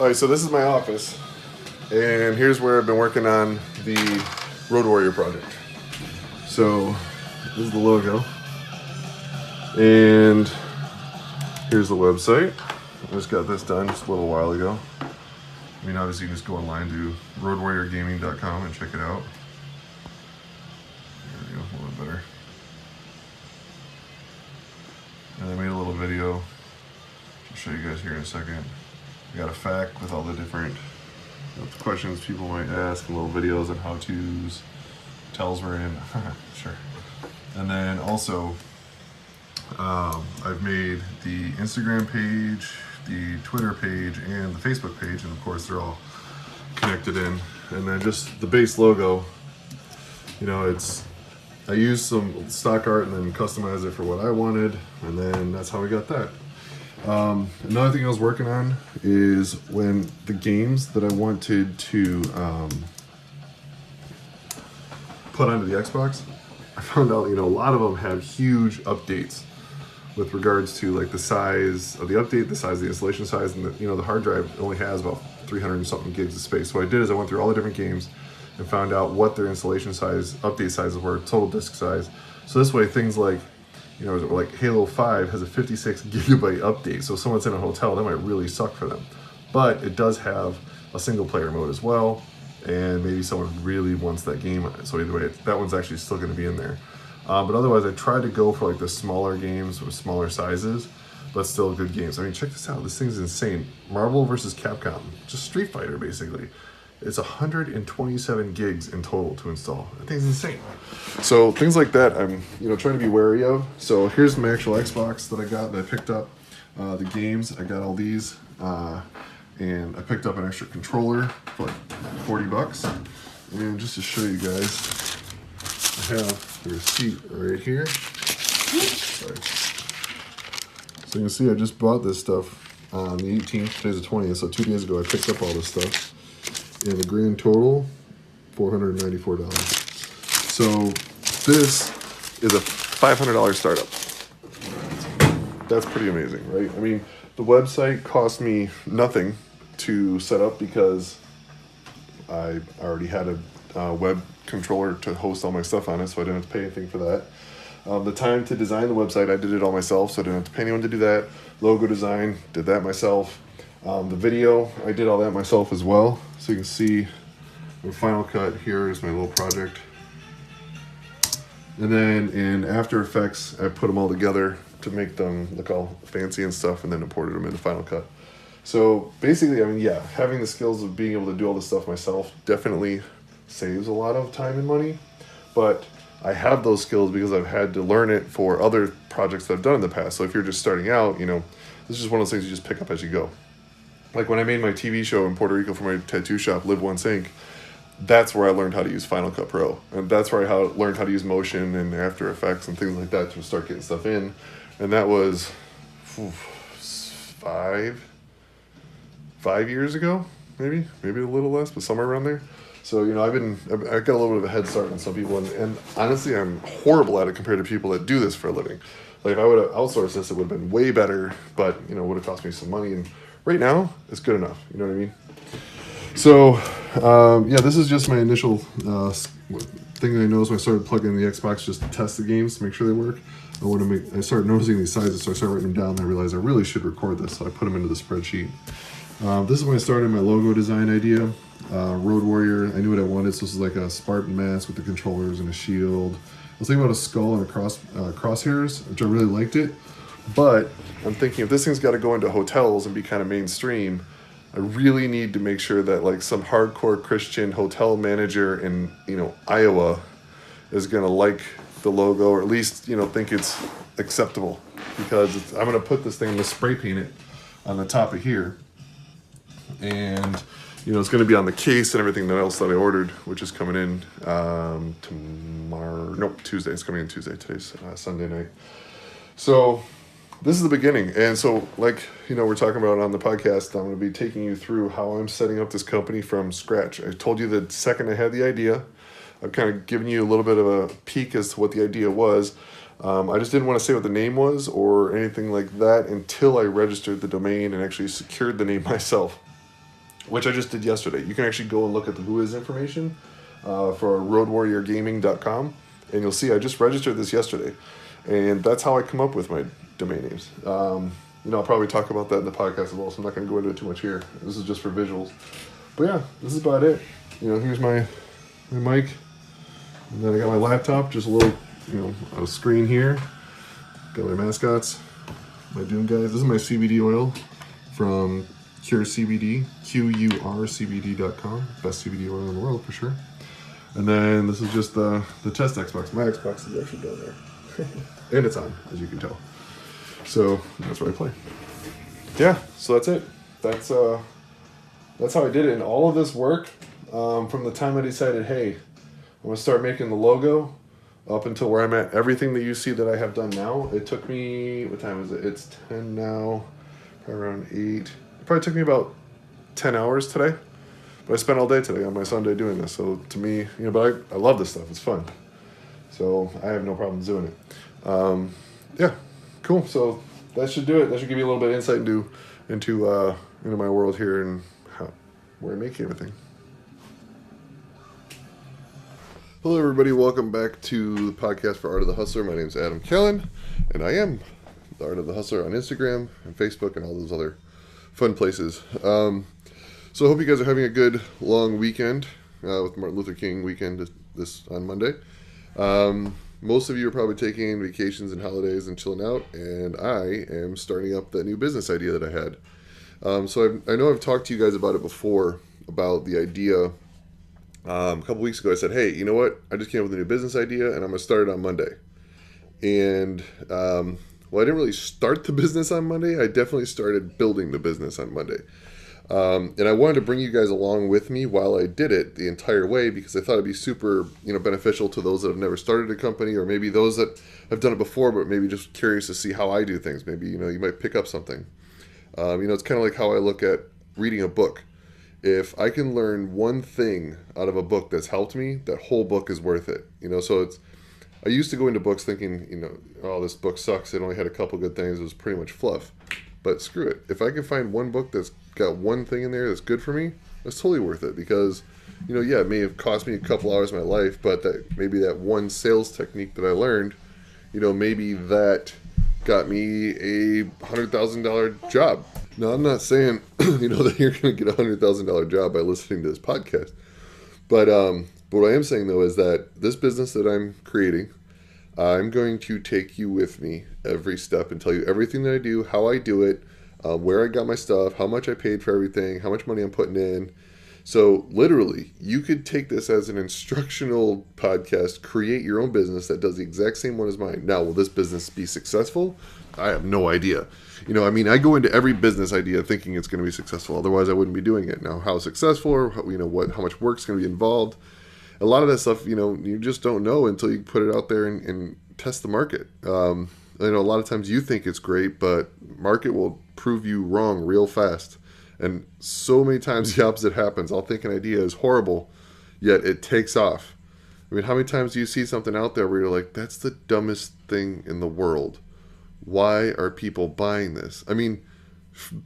Alright, so this is my office, and here's where I've been working on the Road Warrior project. So this is the logo, and here's the website. I just got this done just a little while ago. I mean, obviously you can just go online to roadwarriorgaming.com and check it out. There we go, a little bit better. And I made a little video. I'll show you guys here in a second. I got a fact with all the different questions people might ask, and little videos on how-tos, tells we're in. Sure. And then also, I've made the Instagram page, the Twitter page, and the Facebook page, and of course they're all connected in. And then just the base logo, you know, I used some stock art and then customized it for what I wanted, and then that's how we got that. Another thing I was working on is when the games that I wanted to put onto the Xbox, I found out, you know, a lot of them have huge updates with regards to like the size of the update, the size of the installation size, and the, you know, the hard drive only has about 300 and something gigs of space. So what I did is I went through all the different games and found out what their installation size, update sizes were, total disk size. So this way things like, you know, like Halo 5 has a 56 gigabyte update, so if someone's in a hotel, that might really suck for them. But it does have a single player mode as well, and maybe someone really wants that game. So either way, that one's actually still going to be in there. But otherwise, I tried to go for like the smaller games with smaller sizes, but still good games. I mean, check this out. This thing's insane. Marvel vs. Capcom, just Street Fighter basically. It's 127 gigs in total to install. That thing's insane. So things like that I'm, you know, trying to be wary of. So here's my actual Xbox that I got, that I picked up. The games, I got all these. And I picked up an extra controller for like 40 bucks. And just to show you guys, I have the receipt right here. Sorry. So you can see I just bought this stuff on the 18th, today's the 20th, so 2 days ago I picked up all this stuff. And the grand total, $494. So this is a $500 startup. That's pretty amazing, right? I mean, the website cost me nothing to set up because I already had a web controller to host all my stuff on it, so I didn't have to pay anything for that. The time to design the website, I did it all myself, so I didn't have to pay anyone to do that. Logo design, did that myself. The video, I did all that myself as well. So you can see the Final Cut here is my little project. And then in After Effects, I put them all together to make them look all fancy and stuff, and then imported them into Final Cut. So basically, I mean, yeah, having the skills of being able to do all this stuff myself definitely saves a lot of time and money. But I have those skills because I've had to learn it for other projects that I've done in the past. So if you're just starting out, you know, this is just one of those things you just pick up as you go. Like when I made my TV show in Puerto Rico for my tattoo shop, Live Once Inc., that's where I learned how to use Final Cut Pro. And that's where I learned how to use Motion and After Effects and things like that to start getting stuff in. And that was 5 years ago, maybe a little less, but somewhere around there. So, you know, I got a little bit of a head start on some people. And honestly, I'm horrible at it compared to people that do this for a living. Like if I would have outsourced this, it would have been way better, but, you know, it would have cost me some money. And right now, it's good enough. You know what I mean? So, yeah, this is just my initial thing that I noticed when I started plugging in the Xbox just to test the games to make sure they work. I started noticing these sizes, so I started writing them down, and I realized I really should record this, so I put them into the spreadsheet. This is when I started my logo design idea. Road Warrior, I knew what I wanted, so this is like a Spartan mask with the controllers and a shield. I was thinking about a skull and a crosshairs, which I really liked it. But I'm thinking if this thing's got to go into hotels and be kind of mainstream, I really need to make sure that like some hardcore Christian hotel manager in, you know, Iowa is going to like the logo, or at least, you know, think it's acceptable, because I'm going to put this thing, I'm going to spray paint it on the top of here. And, you know, it's going to be on the case and everything else that I ordered, which is coming in Tuesday. It's coming in Tuesday. Today's Sunday night. So this is the beginning. And so, like, you know, we're talking about on the podcast, I'm going to be taking you through how I'm setting up this company from scratch. I told you the second I had the idea, I've kind of given you a little bit of a peek as to what the idea was. I just didn't want to say what the name was or anything like that until I registered the domain and actually secured the name myself. which I just did yesterday. You can actually go and look at the Who Is information for roadwarriorgaming.com, and you'll see I just registered this yesterday, and that's how I come up with my domain names. I'll probably talk about that in the podcast as well, so I'm not going to go into it too much here. This is just for visuals. But yeah, this is about it. Here's my mic, and then I got my laptop, just a little, a screen here. Got my mascots, my Doom guys. This is my CBD oil from Cure CBD, QURCBD.com. Best CBD oil in the world for sure. And then this is just the test Xbox. My Xbox is actually down there. And it's on, as you can tell. So that's what I play. Yeah, so that's it. That's how I did it. And all of this work, from the time I decided, hey, I'm going to start making the logo, up until where I'm at, everything that you see that I have done now, it took me, what time is it? It's 10 now, probably around 8. It probably took me about 10 hours today. But I spent all day today on my Sunday doing this. So to me, but I love this stuff. It's fun. So I have no problems doing it. Yeah, cool. So that should do it. That should give you a little bit of insight into my world here and where I make everything. Hello, everybody. Welcome back to the podcast for Art of the Hustler. My name is Adam Kellen, and I am the Art of the Hustler on Instagram and Facebook and all those other fun places. So I hope you guys are having a good long weekend with Martin Luther King weekend this on Monday. Most of you are probably taking vacations and holidays and chilling out, and I am starting up that new business idea that I had. So I know I've talked to you guys about it before, about the idea. A couple weeks ago I said, hey, you know what? I just came up with a new business idea, and I'm going to start it on Monday. And, I didn't really start the business on Monday. I definitely started building the business on Monday. And I wanted to bring you guys along with me while I did it the entire way, because I thought it'd be super, beneficial to those that have never started a company, or maybe those that have done it before, but maybe just curious to see how I do things. Maybe, you might pick up something. It's kind of like how I look at reading a book. If I can learn one thing out of a book that's helped me, that whole book is worth it. So I used to go into books thinking, oh, this book sucks. It only had a couple good things. It was pretty much fluff. But screw it. If I can find one book that's got one thing in there that's good for me, that's totally worth it. Because, it may have cost me a couple hours of my life, but maybe that one sales technique that I learned, maybe that got me a $100,000 job. Now, I'm not saying, that you're going to get a $100,000 job by listening to this podcast. But what I am saying, though, is that this business that I'm creating, I'm going to take you with me every step and tell you everything that I do, how I do it, where I got my stuff, how much I paid for everything, how much money I'm putting in. So literally, you could take this as an instructional podcast, create your own business that does the exact same one as mine. Now, will this business be successful? I have no idea. I go into every business idea thinking it's going to be successful. Otherwise, I wouldn't be doing it. Now, how successful, or how much work's going to be involved. A lot of that stuff, you just don't know until you put it out there and test the market. A lot of times you think it's great, but market will prove you wrong real fast. And so many times the opposite happens. I'll think an idea is horrible, yet it takes off. How many times do you see something out there where you're like, that's the dumbest thing in the world? Why are people buying this?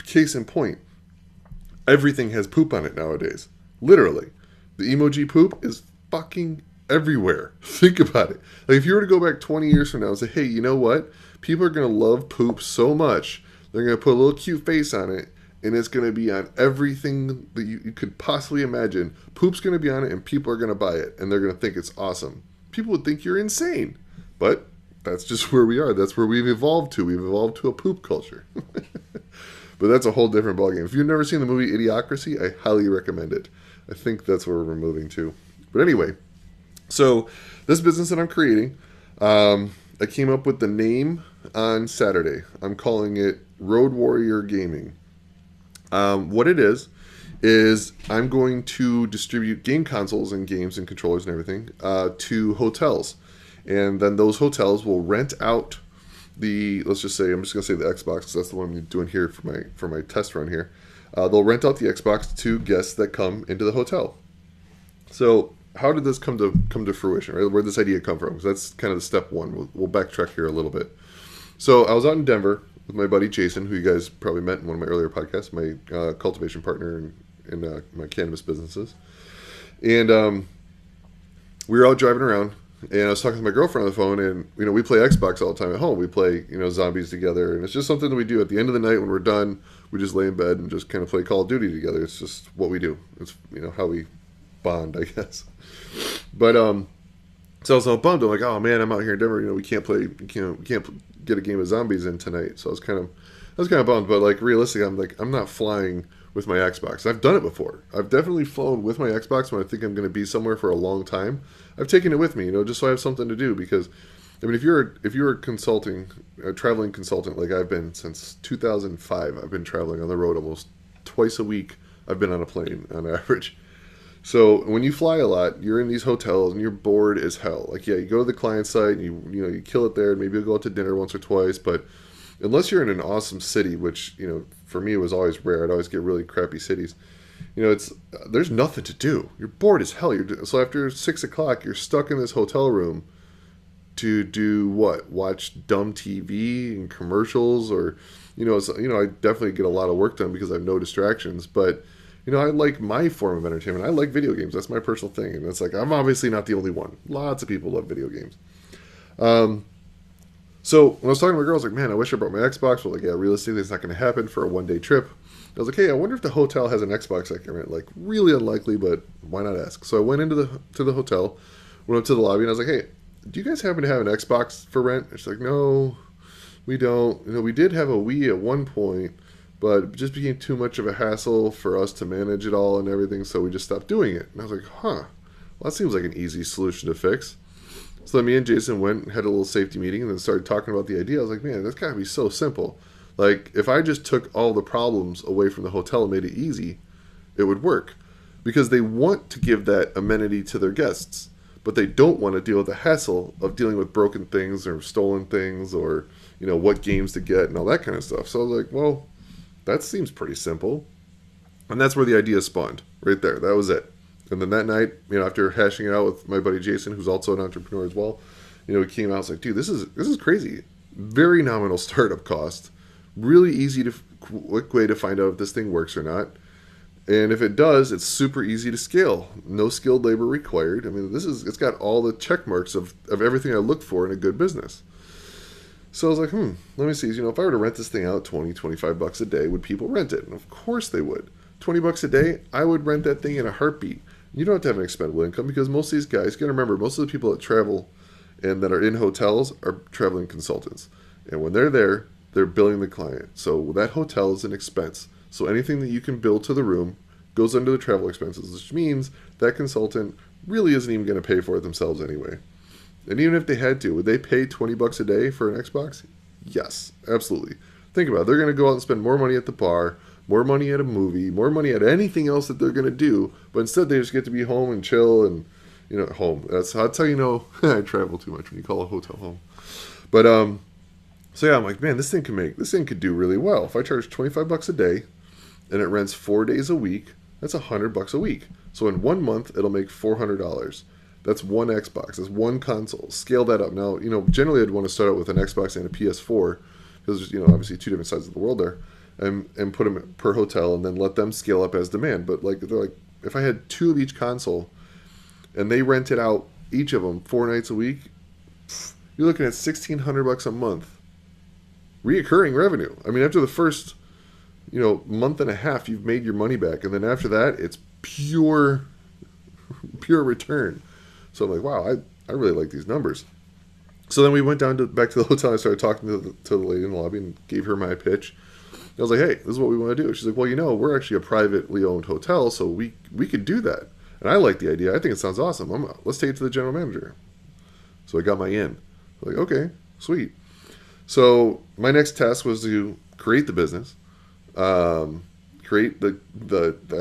Case in point, everything has poop on it nowadays. Literally. The emoji poop is fucking everywhere. Think about it. If you were to go back 20 years from now and say, hey, you know what? People are going to love poop so much, they're going to put a little cute face on it, and it's going to be on everything that you could possibly imagine. Poop's going to be on it, and people are going to buy it, and they're going to think it's awesome. People would think you're insane. But that's just where we are. That's where we've evolved to. We've evolved to a poop culture. But that's a whole different ballgame. If you've never seen the movie Idiocracy, I highly recommend it. I think that's where we're moving to. But anyway, so this business that I'm creating, I came up with the name on Saturday. I'm calling it Road Warrior Gaming. What it is I'm going to distribute game consoles and games and controllers and everything to hotels. And then those hotels will rent out let's just say, I'm just going to say the Xbox, because that's the one I'm doing here for my test run here. They'll rent out the Xbox to guests that come into the hotel. So how did this come to fruition, right? Where did this idea come from? Because that's kind of the step one. We'll backtrack here a little bit. So I was out in Denver with my buddy Jason, who you guys probably met in one of my earlier podcasts, my cultivation partner and in my cannabis businesses. And we were out driving around, and I was talking to my girlfriend on the phone, and we play Xbox all the time at home. We play zombies together, and it's just something that we do at the end of the night when we're done. We just lay in bed and just kind of play Call of Duty together. It's just what we do. It's how we bond, I guess. But so I was all bummed. I'm like, oh man, I'm out here in Denver. We can't play. We can't get a game of zombies in tonight. So I was kind of bummed. But like realistically, I'm not flying with my Xbox. I've done it before. I've definitely flown with my Xbox when I think I'm going to be somewhere for a long time. I've taken it with me, just so I have something to do. Because if you're a consulting, a traveling consultant like I've been since 2005, I've been traveling on the road almost twice a week. I've been on a plane on average. So when you fly a lot, you're in these hotels and you're bored as hell. Like, yeah, you go to the client site and you kill it there. And maybe you'll go out to dinner once or twice. But unless you're in an awesome city, which, for me it was always rare. I'd always get really crappy cities. There's nothing to do. You're bored as hell. So after 6 o'clock, you're stuck in this hotel room to do what? Watch dumb TV and commercials, or I definitely get a lot of work done because I have no distractions. But I like my form of entertainment. I like video games. That's my personal thing, and it's like I'm obviously not the only one. Lots of people love video games. So when I was talking to my girl, I was like, man, I wish I brought my Xbox. But like, yeah, realistically, it's not going to happen for a one-day trip. I was like, hey, I wonder if the hotel has an Xbox I can rent. Like, really unlikely, but why not ask? So I went into the hotel, went up to the lobby, and I was like, hey, do you guys happen to have an Xbox for rent? And she's like, no, we don't. We did have a Wii at one point, but it just became too much of a hassle for us to manage it all and everything, so we just stopped doing it. And I was like, well, that seems like an easy solution to fix. So then me and Jason went and had a little safety meeting and then started talking about the idea. I was like, man, that's got to be so simple. Like, if I just took all the problems away from the hotel and made it easy, it would work. Because they want to give that amenity to their guests, but they don't want to deal with the hassle of dealing with broken things or stolen things or, what games to get and all that kind of stuff. So I was like, well, that seems pretty simple. And that's where the idea spawned, right there. That was it. And then that night, after hashing it out with my buddy Jason, who's also an entrepreneur as well, he came out and was like, dude, this is crazy. Very nominal startup cost. Really easy quick way to find out if this thing works or not. And if it does, it's super easy to scale. No skilled labor required. I mean, it's got all the check marks of everything I look for in a good business. So I was like, let me see. If I were to rent this thing out $20-25 a day, would people rent it? And of course they would. $20 a day, I would rent that thing in a heartbeat. You don't have to have an expendable income because most of these guys, you got to remember, most of the people that travel and that are in hotels are traveling consultants. And when they're there, they're billing the client. So that hotel is an expense. So anything that you can bill to the room goes under the travel expenses, which means that consultant really isn't even going to pay for it themselves anyway. And even if they had to, would they pay $20 a day for an Xbox? Yes, absolutely. Think about it. They're going to go out and spend more money at the bar, more money at a movie, more money at anything else that they're going to do, but instead they just get to be home and chill and, home. That's how you know I travel too much when you call a hotel home. But, so yeah, I'm like, man, this thing could do really well. If I charge $25 a day and it rents 4 days a week, that's $100 a week. So in 1 month, it'll make $400. That's one Xbox. That's one console. Scale that up. Now, generally I'd want to start out with an Xbox and a PS4 because there's, obviously two different sides of the world there, and put them per hotel and then let them scale up as demand. But they're like, if I had 2 of each console and they rented out each of them 4 nights a week, you're looking at $1,600 a month. Reoccurring revenue. I mean, after the first, month and a half, you've made your money back. And then after that, it's pure return. So I'm like, wow, I really like these numbers. So then we went back to the hotel. And I started talking to the lady in the lobby and gave her my pitch. I was like, hey, this is what we want to do. She's like, well, we're actually a privately owned hotel, so we could do that. And I like the idea. I think it sounds awesome. Let's take it to the general manager. So I got my in. I'm like, okay, sweet. So my next task was to create the business, create the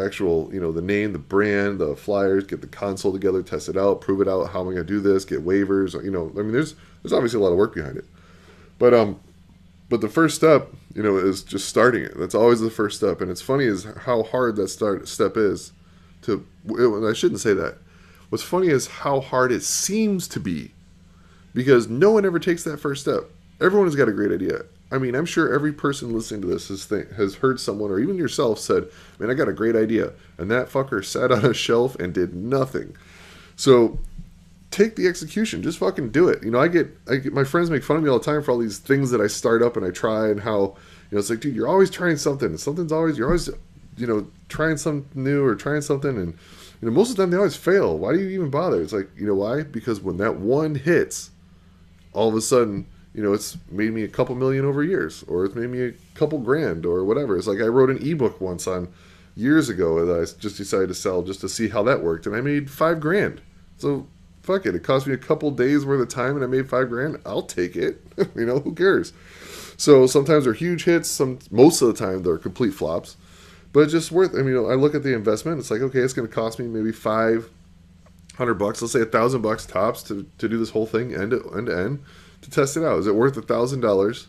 actual, the name, the brand, the flyers, get the console together, test it out, prove it out. How am I going to do this? Get waivers. There's obviously a lot of work behind it. But the first step, is just starting it. That's always the first step. And it's funny is how hard that step is I shouldn't say that. What's funny is how hard it seems to be because no one ever takes that first step. Everyone has got a great idea. I mean, I'm sure every person listening to this has heard someone, or even yourself, said, man, I got a great idea. And that fucker sat on a shelf and did nothing. So take the execution. Just fucking do it. You know, I get my friends make fun of me all the time for all these things that I start up and I try, and how, you know, it's like, dude, you're always trying something. You're always, you know, trying something new or trying something. And, you know, most of the time they always fail. Why do you even bother? It's like, you know why? Because when that one hits, all of a sudden, you know, it's made me a couple million over years, or it's made me a couple grand or whatever. It's like I wrote an ebook once on years ago that I just decided to sell just to see how that worked. And I made $5,000. So fuck it. It cost me a couple days worth of time and I made $5,000. I'll take it. You know, who cares? So sometimes they're huge hits. Most of the time they're complete flops, but it's just worth, I mean, I look at the investment. It's like, okay, it's going to cost me maybe $500. Let's say $1,000 tops to do this whole thing end to end to test it out. Is it worth $1,000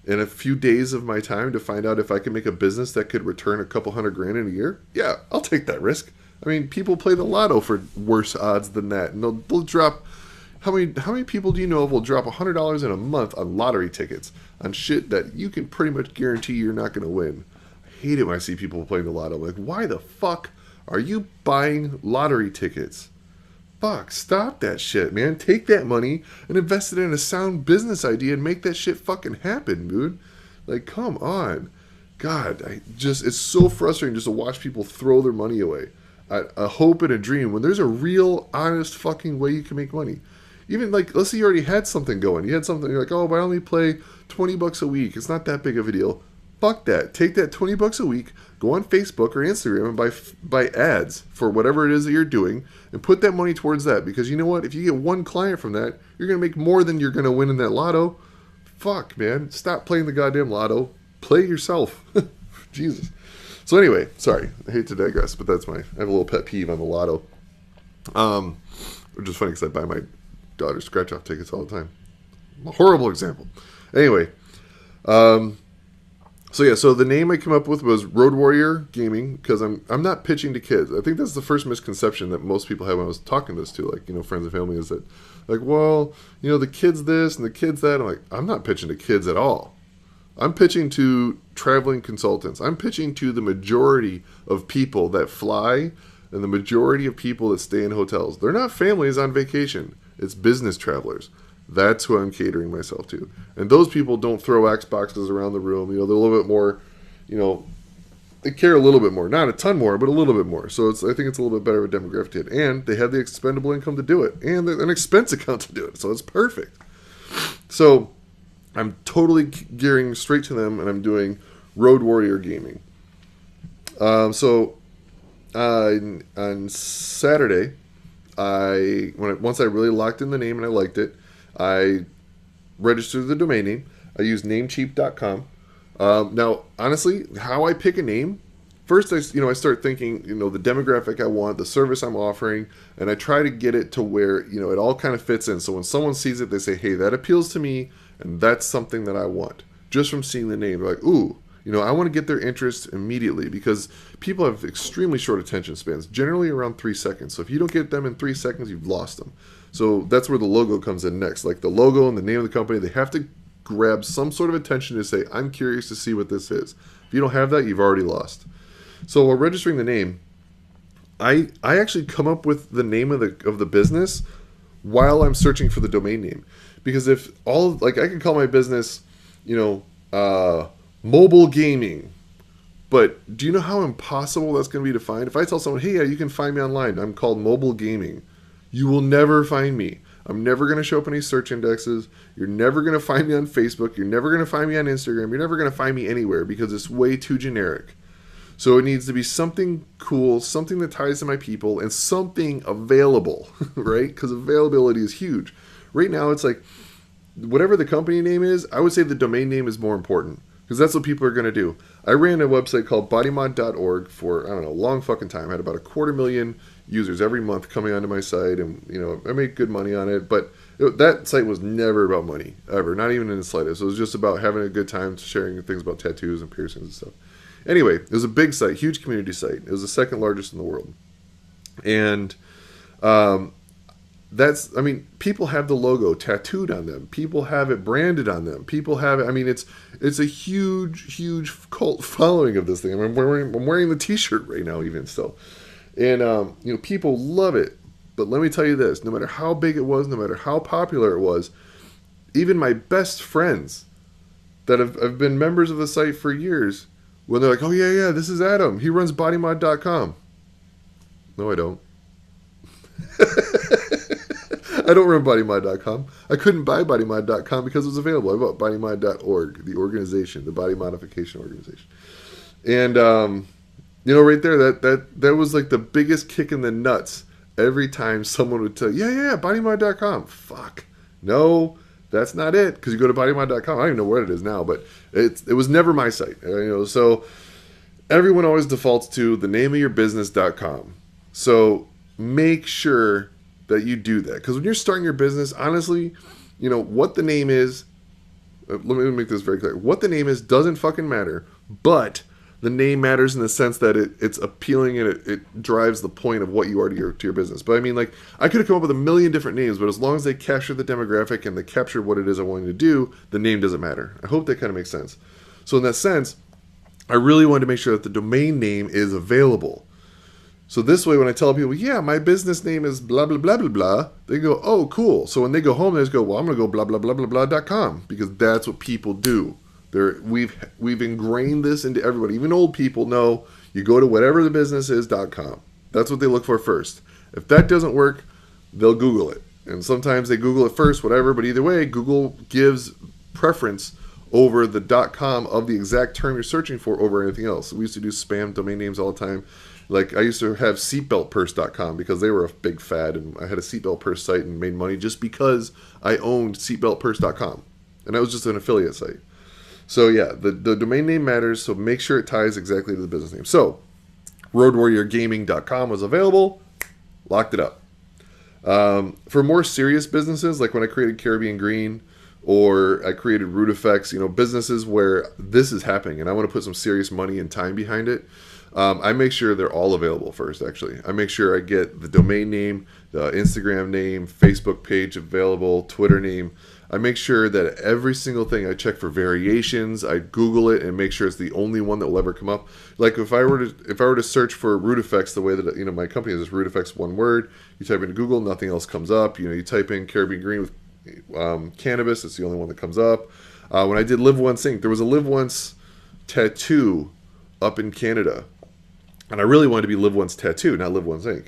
in a few days of my time to find out if I can make a business that could return a couple $100,000 in a year? Yeah, I'll take that risk. I mean, people play the lotto for worse odds than that, and they'll drop. How many people do you know of will drop $100 in a month on lottery tickets on shit that you can pretty much guarantee you're not going to win? I hate it when I see people playing the lotto. I'm like, why the fuck are you buying lottery tickets? Fuck, stop that shit, man. Take that money and invest it in a sound business idea and make that shit fucking happen, dude. Like, come on. God, it's so frustrating just to watch people throw their money away. A hope and a dream when there's a real, honest fucking way you can make money. Even like, let's say you already had something going. You had something, you're like, oh, but I only play $20 a week. It's not that big of a deal. Fuck that. Take that $20 a week, go on Facebook or Instagram and buy ads for whatever it is that you're doing and put that money towards that. Because you know what? If you get one client from that, you're going to make more than you're going to win in that lotto. Fuck, man. Stop playing the goddamn lotto. Play yourself. Jesus. So anyway, sorry. I hate to digress, but I have a little pet peeve on the lotto. Which is funny because I buy my daughter scratch-off tickets all the time. A horrible example. Anyway, so the name I came up with was Road Warrior Gaming because I'm not pitching to kids. I think that's the first misconception that most people have when I was talking this to, like, you know, friends and family, is that, like, well, you know, the kids this and the kids that. I'm like, I'm not pitching to kids at all. I'm pitching to traveling consultants. I'm pitching to the majority of people that fly and the majority of people that stay in hotels. They're not families on vacation. It's business travelers. That's who I'm catering myself to. And those people don't throw Xboxes around the room. You know, they're a little bit more, you know, they care a little bit more. Not a ton more, but a little bit more. So I think it's a little bit better of a demographic to it. And they have the expendable income to do it. And an expense account to do it. So it's perfect. So I'm totally gearing straight to them, and I'm doing Road Warrior Gaming. On Saturday, once I really locked in the name and I liked it, I registered the domain name. I used Namecheap.com. Now, honestly, how I pick a name, first I start thinking, you know, the demographic I want, the service I'm offering, and I try to get it to where, you know, it all kind of fits in. So when someone sees it, they say, hey, that appeals to me, and that's something that I want. Just from seeing the name, they're like, ooh, you know, I want to get their interest immediately because people have extremely short attention spans, generally around 3 seconds. So if you don't get them in 3 seconds, you've lost them. So that's where the logo comes in next. Like the logo and the name of the company, they have to grab some sort of attention to say, I'm curious to see what this is. If you don't have that, you've already lost. So while registering the name, I actually come up with the name of the business while I'm searching for the domain name. Because if I can call my business, you know, mobile gaming. But do you know how impossible that's going to be to find? If I tell someone, hey, you can find me online, I'm called Mobile Gaming, you will never find me. I'm never going to show up in any search indexes. You're never going to find me on Facebook. You're never going to find me on Instagram. You're never going to find me anywhere because it's way too generic. So it needs to be something cool, something that ties to my people, and something available, right? Because availability is huge. Right now, it's like, whatever the company name is, I would say the domain name is more important. Because that's what people are going to do. I ran a website called bodymod.org for, I don't know, a long fucking time. I had about 250,000 users every month coming onto my site. And, you know, I made good money on it. But that site was never about money, ever. Not even in the slightest. It was just about having a good time, sharing things about tattoos and piercings and stuff. Anyway, it was a big site, huge community site. It was the second largest in the world. And I mean, people have the logo tattooed on them. People have it branded on them. People have it. I mean, it's a huge cult following of this thing. I mean, I'm wearing the T-shirt right now, even still, and people love it. But let me tell you this: no matter how big it was, no matter how popular it was, even my best friends that have been members of the site for years, when they're like, "Oh yeah, this is Adam. He runs BodyMod.com." No, I don't. I don't run BodyMod.com. I couldn't buy BodyMod.com because it was available. I bought BodyMod.org, the organization, the body modification organization. And, right there, that was like the biggest kick in the nuts every time someone would tell you, yeah, BodyMod.com. Fuck. No, that's not it. Because you go to BodyMod.com. I don't even know what it is now, but it was never my site. So everyone always defaults to the name of your business.com. So make sure that you do that, because when you're starting your business, honestly, what the name is, let me make this very clear. What the name is doesn't fucking matter, but the name matters in the sense that it's appealing and it drives the point of what you are to your business. But I mean, like, I could have come up with a million different names, but as long as they capture the demographic and they capture what it is I'm wanting to do, the name doesn't matter. I hope that kind of makes sense. So in that sense, I really wanted to make sure that the domain name is available. So this way, when I tell people, yeah, my business name is blah, blah, blah, blah, blah, they go, oh, cool. So when they go home, they just go, well, I'm going to go blah, blah, blah, blah, blah.com, because that's what people do. We've ingrained this into everybody. Even old people know you go to whatever the business is.com. That's what they look for first. If that doesn't work, they'll Google it. And sometimes they Google it first, whatever. But either way, Google gives preference over the .com of the exact term you're searching for over anything else. We used to do spam domain names all the time. Like, I used to have seatbeltpurse.com because they were a big fad, and I had a seatbelt purse site and made money just because I owned seatbeltpurse.com. And that was just an affiliate site. So yeah, the domain name matters, so make sure it ties exactly to the business name. So, roadwarriorgaming.com was available, locked it up. For more serious businesses, like when I created Caribbean Green, or I created Root Effects, businesses where this is happening and I want to put some serious money and time behind it, I make sure they're all available first, actually. I make sure I get the domain name, the Instagram name, Facebook page available, Twitter name. I make sure that every single thing, I check for variations, I Google it and make sure it's the only one that will ever come up. Like if I were to search for Root Effects, the way that my company is, Root Effects, one word, you type into Google, nothing else comes up. You type in Caribbean Green with cannabis, it's the only one that comes up. When I did Live Once Inc., there was a Live Once tattoo up in Canada. And I really wanted to be Live Once Tattoo, not Live Once Inc.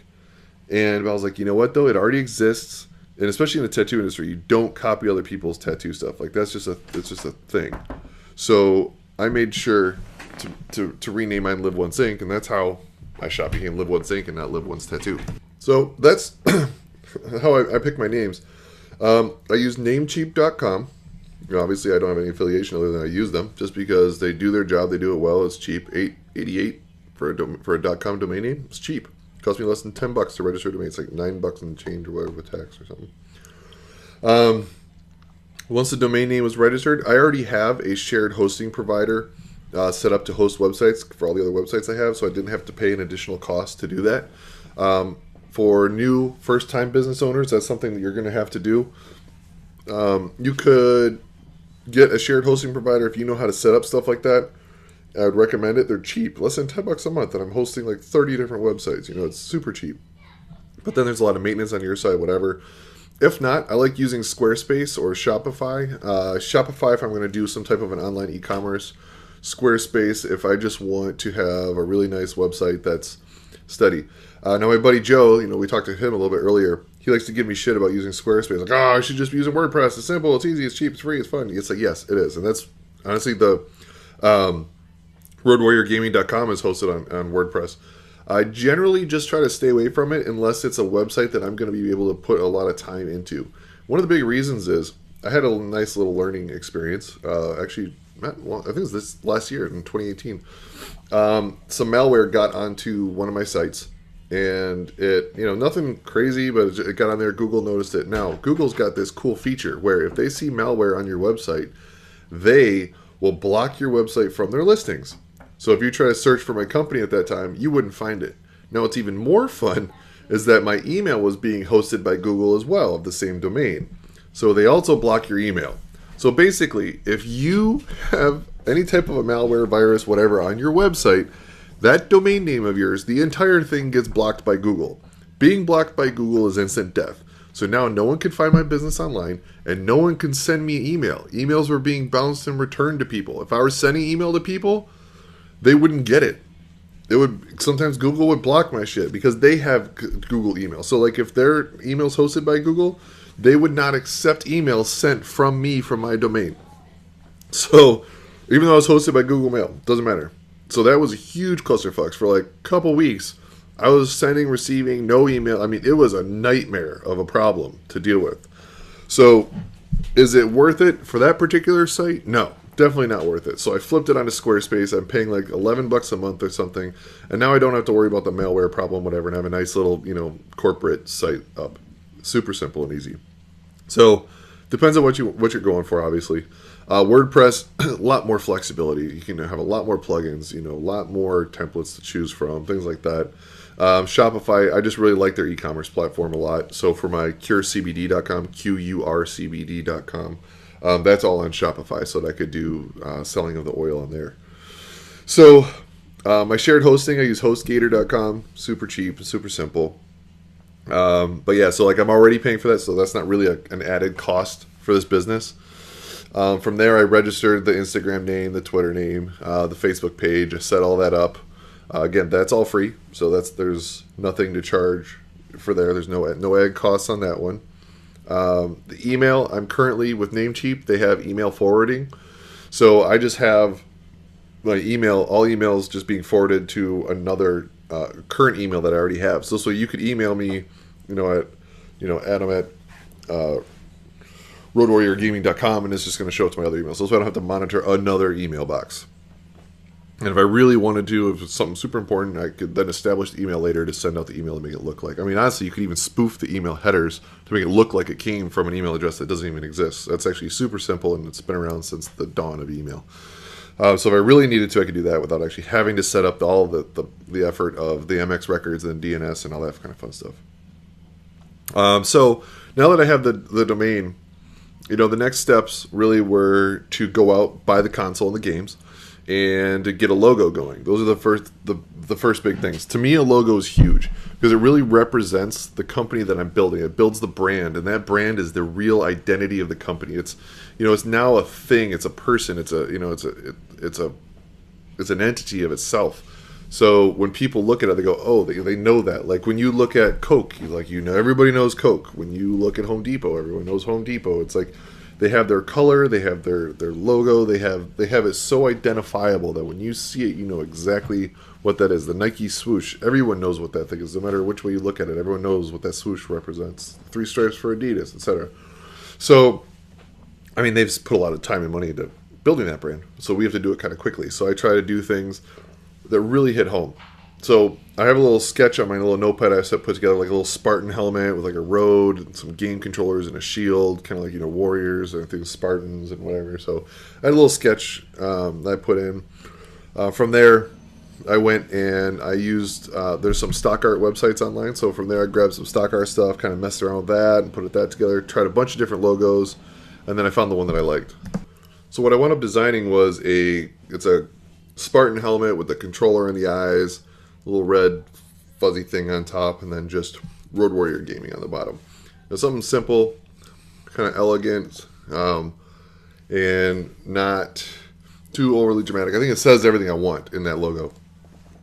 And I was like, you know what, though? It already exists. And especially in the tattoo industry, you don't copy other people's tattoo stuff. Like, it's just a thing. So I made sure to rename mine Live Once Inc. And that's how my shop became Live Once Inc. and not Live Once Tattoo. So that's how I pick my names. I use Namecheap.com. Obviously, I don't have any affiliation other than I use them. Just because they do their job, they do it well. It's cheap. $8.88 for a .com domain name. It's cheap. It cost me less than $10 to register a domain. It's like $9 and change or whatever with tax or something. Once the domain name was registered, I already have a shared hosting provider set up to host websites for all the other websites I have, so I didn't have to pay an additional cost to do that. For new first-time business owners, that's something that you're going to have to do. You could get a shared hosting provider if you know how to set up stuff like that. I would recommend it. They're cheap, less than $10 a month, and I'm hosting like 30 different websites. It's super cheap. But then there's a lot of maintenance on your side, whatever. If not, I like using Squarespace or Shopify. Shopify if I'm going to do some type of an online e-commerce. Squarespace if I just want to have a really nice website that's steady. Now my buddy Joe, we talked to him a little bit earlier. He likes to give me shit about using Squarespace. Like, I should just be using WordPress. It's simple, it's easy, it's cheap, it's free, it's fun. It's like, yes, it is. And that's honestly the RoadWarriorGaming.com is hosted on WordPress. I generally just try to stay away from it unless it's a website that I'm going to be able to put a lot of time into. One of the big reasons is I had a nice little learning experience. Actually, I think it was this last year in 2018. Some malware got onto one of my sites, and it, nothing crazy, but it got on there. Google noticed it. Now, Google's got this cool feature where if they see malware on your website, they will block your website from their listings. So if you try to search for my company at that time, you wouldn't find it. Now, what's even more fun is that my email was being hosted by Google as well, of the same domain. So they also block your email. So basically, if you have any type of a malware, virus, whatever on your website, that domain name of yours, the entire thing gets blocked by Google. Being blocked by Google is instant death. So now no one can find my business online, and no one can send me email. Emails were being bounced and returned to people. If I were sending email to people, they wouldn't get it. Sometimes Google would block my shit because they have Google email. So like if their email's hosted by Google, they would not accept emails sent from me from my domain. So even though I was hosted by Google Mail, doesn't matter. So that was a huge clusterfuck for like a couple weeks. I was sending, receiving no email. I mean, it was a nightmare of a problem to deal with. So is it worth it for that particular site? No, definitely not worth it. So I flipped it onto Squarespace. I'm paying like $11 a month or something. And now I don't have to worry about the malware problem, whatever, and I have a nice little, corporate site up. Super simple and easy. So depends on what you're going for, obviously. WordPress, a lot more flexibility. You can have a lot more plugins, a lot more templates to choose from, things like that. Shopify, I just really like their e-commerce platform a lot. So for my QurCBD.com, QURCBD.com, that's all on Shopify, so that I could do selling of the oil on there. So my shared hosting, I use HostGator.com, super cheap, super simple. But yeah, so like I'm already paying for that, so that's not really an added cost for this business. From there, I registered the Instagram name, the Twitter name, the Facebook page. I set all that up. Again, that's all free, so there's nothing to charge for there. There's no added costs on that one. The email, I'm currently with Namecheap. They have email forwarding, so I just have my email, all emails just being forwarded to another current email that I already have. So you could email me, at Adam at RoadWarriorGaming.com, and it's just going to show it to my other emails. So I don't have to monitor another email box. And if I really wanted to, if it's something super important, I could then establish the email later to send out the email to make it look like. I mean, honestly, you could even spoof the email headers to make it look like it came from an email address that doesn't even exist. That's actually super simple, and it's been around since the dawn of email. So if I really needed to, I could do that without actually having to set up all the effort of the MX records and DNS and all that kind of fun stuff. So now that I have the domain, the next steps really were to go out, buy the console and the games, and to get a logo going. Those are the first big things. To me, a logo is huge because it really represents the company that I'm building. It builds the brand, and that brand is the real identity of the company. It's it's now a thing. It's a person. It's an entity of itself. So when people look at it, they go, oh, they know that. Like when you look at Coke, everybody knows Coke. When you look at Home Depot, everyone knows Home Depot. It's like they have their color, they have their logo, they have it so identifiable that when you see it, you know exactly what that is. The Nike swoosh, everyone knows what that thing is. No matter which way you look at it, everyone knows what that swoosh represents. 3 stripes for Adidas, etc. So, I mean, they've put a lot of time and money into building that brand. So we have to do it kind of quickly. So I try to do things that really hit home. So I have a little sketch on my little notepad I put together, like a little Spartan helmet with like a road and some game controllers and a shield, kind of like, warriors and things, Spartans and whatever. So I had a little sketch that I put in. From there, I went and I used, there's some stock art websites online. So from there, I grabbed some stock art stuff, kind of messed around with that and put that together, tried a bunch of different logos, and then I found the one that I liked. So what I wound up designing was it's a Spartan helmet with the controller in the eyes, a little red fuzzy thing on top, and then just Road Warrior Gaming on the bottom. It's something simple, kind of elegant, and not too overly dramatic. I think it says everything I want in that logo.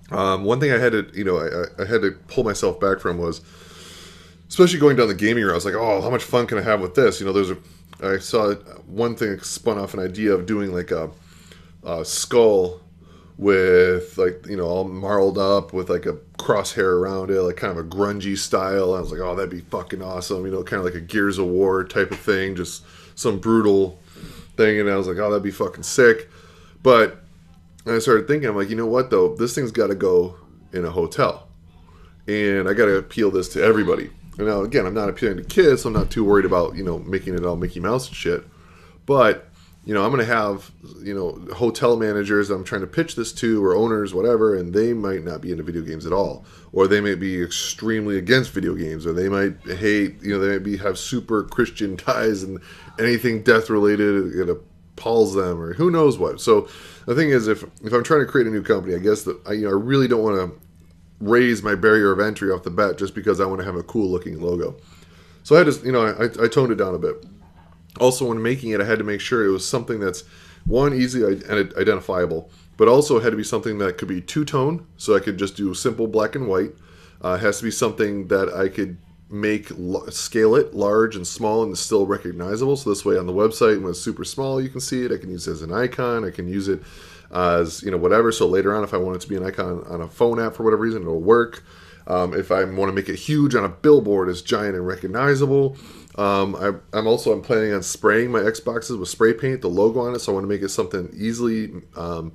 One thing I had to, I had to pull myself back from was, especially going down the gaming route, I was like, oh, how much fun can I have with this? I saw one thing spun off an idea of doing like a skull with all marled up with like a crosshair around it, like kind of a grungy style. I was like, oh, that'd be fucking awesome. Kind of like a Gears of War type of thing, just some brutal thing. And I was like, oh, that'd be fucking sick. But I started thinking, I'm like, you know what though? This thing's got to go in a hotel, and I got to appeal this to everybody. And now again, I'm not appealing to kids, so I'm not too worried about making it all Mickey Mouse and shit. But I'm going to have, hotel managers I'm trying to pitch this to, or owners, whatever, and they might not be into video games at all, or they may be extremely against video games, or they might hate, they might have super Christian ties, and anything death related, it appalls them, or who knows what. So the thing is, if I'm trying to create a new company, I guess that I really don't want to raise my barrier of entry off the bat just because I want to have a cool looking logo. So I had to, I toned it down a bit. Also, when making it, I had to make sure it was something that's, one, easily identifiable, but also it had to be something that could be two-tone, so I could just do simple black and white. It has to be something that I could scale it large and small and still recognizable. So this way on the website, when it's super small, you can see it. I can use it as an icon. I can use it as, whatever. So later on, if I want it to be an icon on a phone app for whatever reason, it'll work. If I want to make it huge on a billboard, it's giant and recognizable. I'm planning on spraying my Xboxes with spray paint, the logo on it. So I want to make it something easily kind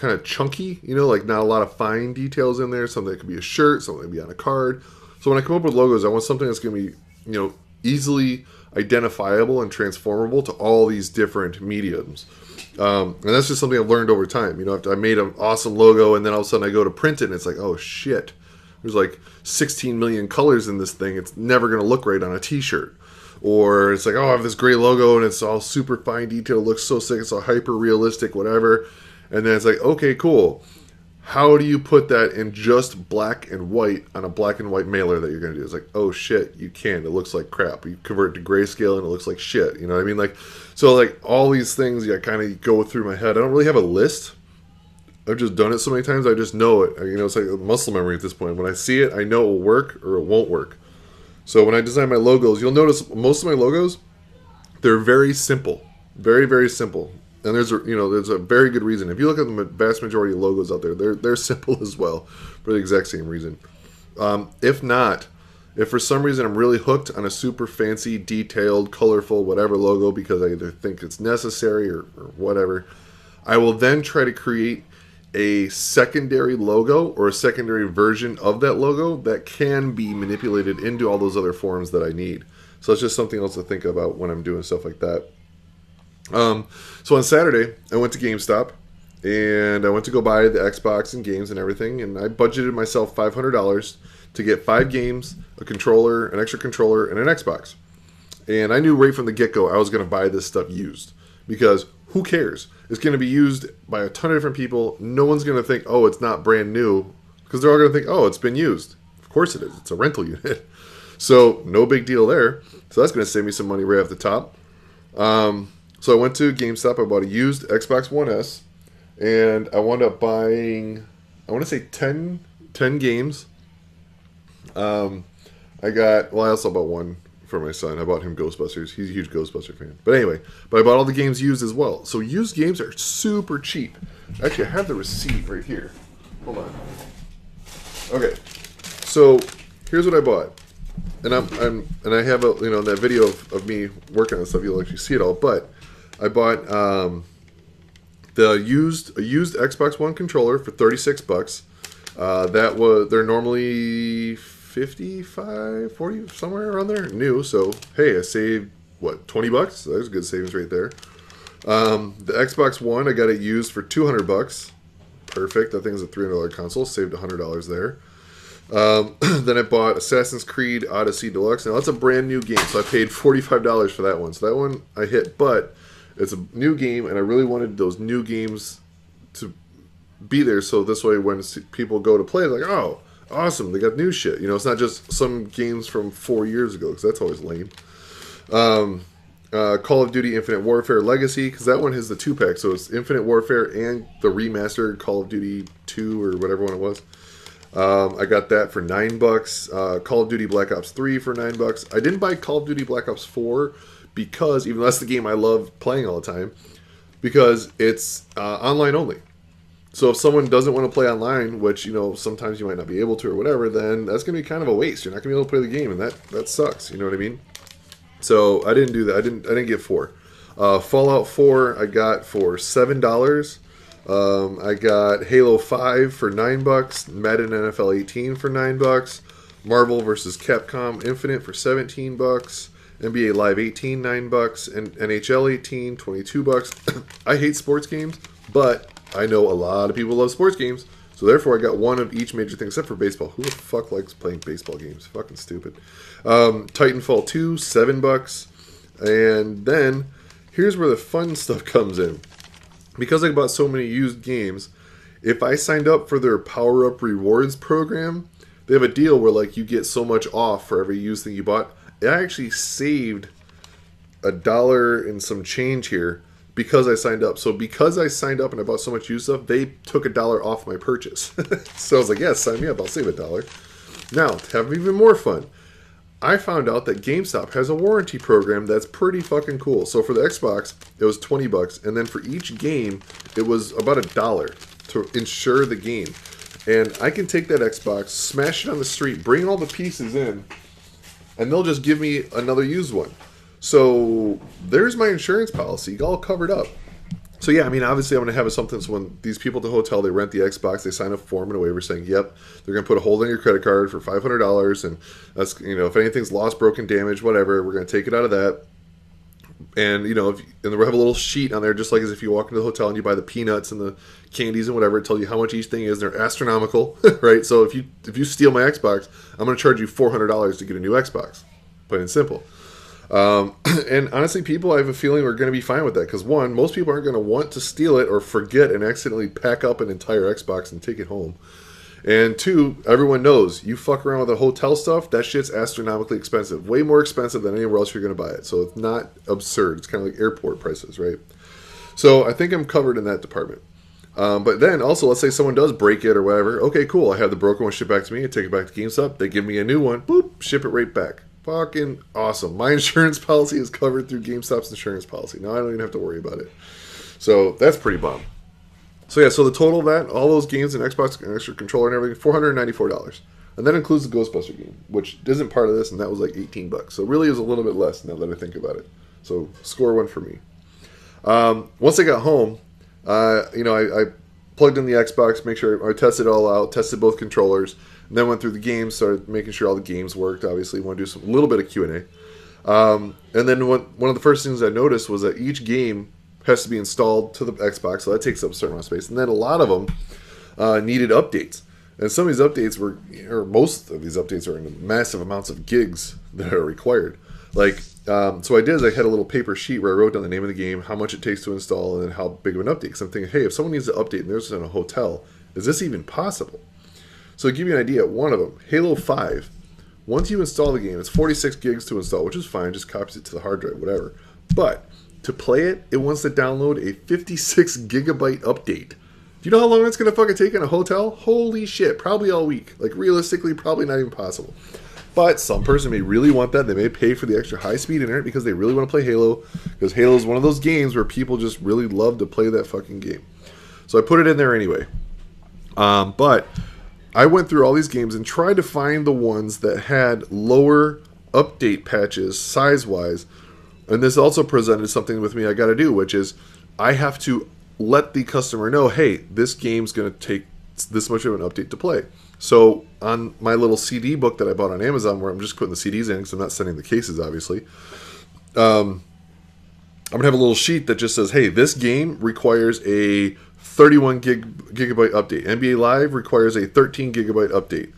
of chunky, like not a lot of fine details in there. Something that could be a shirt, something that could be on a card. So when I come up with logos, I want something that's going to be, easily identifiable and transformable to all these different mediums. And that's just something I've learned over time. I made an awesome logo, and then all of a sudden I go to print it, and it's like, oh shit, there's like 16 million colors in this thing. It's never going to look right on a t-shirt. Or it's like, oh, I have this great logo, and it's all super fine detail. It looks so sick. It's all hyper realistic, whatever. And then it's like, okay, cool. How do you put that in just black and white on a black and white mailer that you're going to do? It's like, oh shit, you can't. It looks like crap. You convert it to grayscale and it looks like shit. You know what I mean? So all these things, I kind of go through my head. I don't really have a list. I've just done it so many times. I just know it. It's like muscle memory at this point. When I see it, I know it will work or it won't work. So when I design my logos, you'll notice most of my logos, they're very simple. Very, very simple. And there's a very good reason. If you look at the vast majority of logos out there, they're simple as well for the exact same reason. If for some reason I'm really hooked on a super fancy, detailed, colorful, whatever logo because I either think it's necessary or whatever, I will then try to create a secondary logo or a secondary version of that logo that can be manipulated into all those other forms that I need. So it's just something else to think about when I'm doing stuff like that. So on Saturday, I went to GameStop, and I went to go buy the Xbox and games and everything, and I budgeted myself $500 to get 5 games, a controller, an extra controller, and an Xbox. And I knew right from the get-go I was going to buy this stuff used, because who cares? It's going to be used by a ton of different people. No one's going to think, oh, it's not brand new, because they're all going to think, oh, it's been used. Of course it is. It's a rental unit. So no big deal there. So that's going to save me some money right off the top. So I went to GameStop. I bought a used Xbox One S, and I wound up buying, I want to say 10 games. I also bought one for my son. I bought him Ghostbusters. He's a huge Ghostbuster fan. But anyway, I bought all the games used as well. So used games are super cheap. Actually, I have the receipt right here. Hold on. Okay, so here's what I bought. And I have that video of me working on stuff. You'll actually see it all. But I bought a used Xbox One controller for $36. They're normally 55, 40, somewhere around there, new. So hey, I saved $20? That was a good savings right there. The Xbox One, I got it used for $200. Perfect. That thing's a $300 console. Saved $100 there. Then I bought Assassin's Creed Odyssey Deluxe. Now that's a brand new game, so I paid $45 for that one. So that one I hit, but it's a new game, and I really wanted those new games to be there, so this way when people go to play, they're like, oh, awesome, they got new shit. It's not just some games from 4 years ago, because that's always lame. Call of Duty Infinite Warfare Legacy, because that one has the 2-pack, so it's Infinite Warfare and the remastered Call of Duty 2 or whatever one it was. I got that for $9. Call of Duty Black Ops 3 for $9. I didn't buy Call of Duty Black Ops 4 because, even though that's the game I love playing all the time, because it's online only. So if someone doesn't want to play online, which, sometimes you might not be able to or whatever, then that's going to be kind of a waste. You're not going to be able to play the game, and that sucks. You know what I mean? So I didn't do that. I didn't get 4. Fallout 4 I got for $7. I got Halo 5 for $9. Madden NFL 18 for $9. Marvel vs. Capcom Infinite for $17. NBA Live 18, $9, and NHL 18, $22. I hate sports games, but I know a lot of people love sports games, so therefore I got one of each major thing except for baseball. Who the fuck likes playing baseball games? Fucking stupid. Titanfall 2, $7. And then here's where the fun stuff comes in. Because I bought so many used games, if I signed up for their Power Up Rewards program, they have a deal where like you get so much off for every used thing you bought. I actually saved $1 and some change here because I signed up. So because I signed up and I bought so much used stuff, they took $1 off my purchase. So I was like, yes, sign me up. I'll save $1. Now, to have even more fun, I found out that GameStop has a warranty program that's pretty fucking cool. So for the Xbox, it was $20, and then for each game, it was about $1 to insure the game. And I can take that Xbox, smash it on the street, bring all the pieces in, and they'll just give me another used one. So there's my insurance policy all covered up. So yeah, I mean, obviously I'm going to have something so when these people at the hotel, they rent the Xbox, they sign a form and a waiver saying, yep, they're going to put a hold on your credit card for $500, and that's, you know, if anything's lost, broken, damaged, whatever, we're going to take it out of that. And, you know, and we'll have a little sheet on there, just like as if you walk into the hotel and you buy the peanuts and the candies and whatever, it tells you how much each thing is. They're astronomical, right? So if you steal my Xbox, I'm going to charge you $400 to get a new Xbox. Plain and simple. And honestly, people, I have a feeling are going to be fine with that because one, most people aren't going to want to steal it or forget and accidentally pack up an entire Xbox and take it home. And two, everyone knows you fuck around with the hotel stuff, that shit's astronomically expensive, way more expensive than anywhere else you're going to buy it. So it's not absurd. It's kind of like airport prices, right? So I think I'm covered in that department. But then also, let's say someone does break it or whatever. Okay, cool. I have the broken one shipped back to me. I take it back to GameStop. They give me a new one. Boop, ship it right back. Fucking awesome. My insurance policy is covered through GameStop's insurance policy. Now I don't even have to worry about it. So that's pretty bomb. So yeah, so the total of that, all those games and Xbox and extra controller and everything, $494. And that includes the Ghostbuster game, which isn't part of this, and that was like $18. So really it was a little bit less now that I think about it. So score one for me. Once I got home, I plugged in the Xbox, make sure I tested it all out, tested both controllers, and then went through the games, started making sure all the games worked. Obviously, want to do a little bit of Q&A. And then one of the first things I noticed was that each game has to be installed to the Xbox, so that takes up a certain amount of space. And then a lot of them needed updates. And some of these updates or most of these updates are in massive amounts of gigs that are required. Like, so I did is I had a little paper sheet where I wrote down the name of the game, how much it takes to install, and then how big of an update. Because I'm thinking, hey, if someone needs to update and there's in a hotel, is this even possible? So to give you an idea, one of them, Halo 5, once you install the game, it's 46 gigs to install, which is fine, just copies it to the hard drive, whatever. But to play it, it wants to download a 56 gigabyte update. Do you know how long that's going to fucking take in a hotel? Holy shit, probably all week. Like, realistically, probably not even possible. But some person may really want that. They may pay for the extra high-speed internet because they really want to play Halo. Because Halo is one of those games where people just really love to play that fucking game. So I put it in there anyway. But I went through all these games and tried to find the ones that had lower update patches size-wise. And this also presented something with me I got to do, which is I have to let the customer know, hey, this game's going to take this much of an update to play. So on my little CD book that I bought on Amazon, where I'm just putting the CDs in because I'm not sending the cases, obviously, I'm going to have a little sheet that just says, hey, this game requires a 31 gigabyte update. NBA Live requires a 13 gigabyte update.